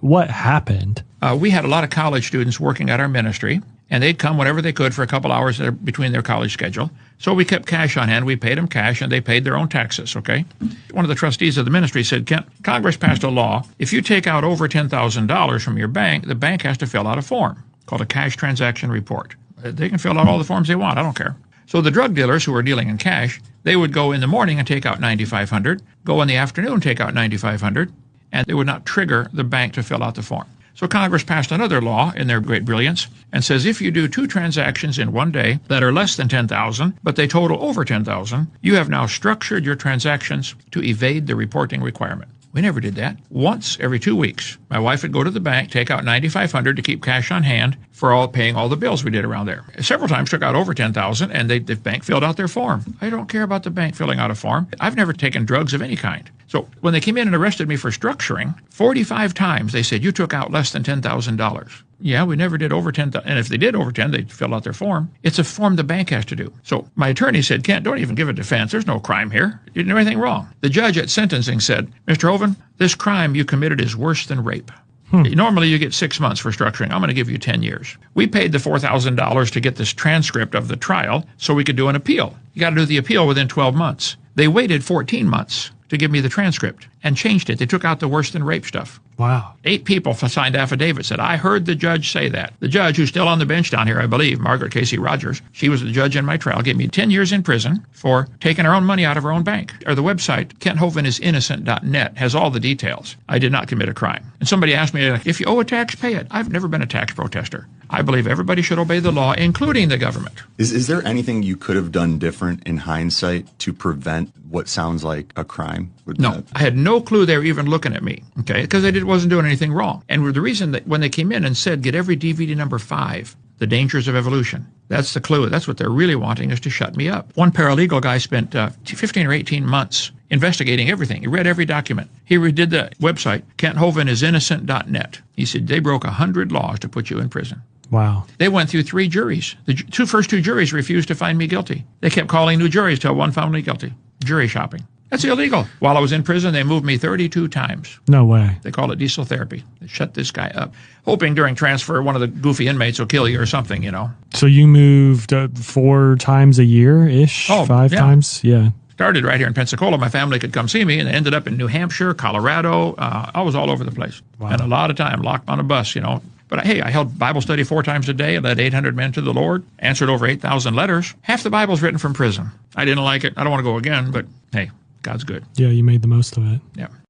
What happened? We had a lot of college students working at our ministry, and they'd come whenever they could for a couple hours between their college schedule. So we kept cash on hand. We paid them cash, and they paid their own taxes, okay? One of the trustees of the ministry said, Kent, Congress passed a law. If you take out over $10,000 from your bank, the bank has to fill out a form called a cash transaction report. They can fill out all the forms they want. I don't care. So the drug dealers who were dealing in cash, they would go in the morning and take out $9,500, go in the afternoon and take out $9,500, and they would not trigger the bank to fill out the form. So Congress passed another law in their great brilliance and says if you do 2 transactions in one day that are less than $10,000, but they total over $10,000, you have now structured your transactions to evade the reporting requirement. We never did that. Once every 2 weeks, my wife would go to the bank, take out $9,500 to keep cash on hand for paying all the bills we did around there. Several times took out over $10,000, and the bank filled out their form. I don't care about the bank filling out a form. I've never taken drugs of any kind. So when they came in and arrested me for structuring, 45 times they said, you took out less than $10,000. Yeah, we never did over 10,000. And if they did over 10, they'd fill out their form. It's a form the bank has to do. So my attorney said, Kent, don't even give a defense. There's no crime here. You didn't do anything wrong. The judge at sentencing said, Mr. Hoven, this crime you committed is worse than rape. Normally you get 6 months for structuring. I'm going to give you 10 years. We paid the $4,000 to get this transcript of the trial so we could do an appeal. You got to do the appeal within 12 months. They waited 14 months to give me the transcript and changed it. They took out the worse than rape stuff. Wow. 8 people signed affidavits said, I heard the judge say that. The judge, who's still on the bench down here, I believe, Margaret Casey Rogers, she was the judge in my trial, gave me 10 years in prison for taking her own money out of her own bank. Or the website, KentHovenIsInnocent.net, has all the details. I did not commit a crime. And somebody asked me, if you owe a tax, pay it. I've never been a tax protester. I believe everybody should obey the law, including the government. Is there anything you could have done different in hindsight to prevent what sounds like a crime? No, I had no clue they were even looking at me, okay, because I wasn't doing anything wrong. And the reason that when they came in and said, get every DVD number 5, The Dangers of Evolution, that's the clue. That's what they're really wanting, is to shut me up. One paralegal guy spent 15 or 18 months investigating everything. He read every document. He redid the website, KentHovenIsInnocent.net. He said, they broke 100 laws to put you in prison. Wow. They went through 3 juries. The first two juries refused to find me guilty. They kept calling new juries till one found me guilty. Jury shopping. That's illegal. While I was in prison, they moved me 32 times. No way. They call it diesel therapy. They shut this guy up, hoping during transfer one of the goofy inmates will kill you or something, you know. So you moved 4 times a year-ish? Oh, 5 times? Yeah. Started right here in Pensacola. My family could come see me, and ended up in New Hampshire, Colorado. I was all over the place. Wow. And a lot of time locked on a bus, you know. But hey, I held Bible study 4 times a day, led 800 men to the Lord, answered over 8,000 letters. Half the Bible's written from prison. I didn't like it. I don't want to go again, but hey, God's good. Yeah, you made the most of it. Yeah.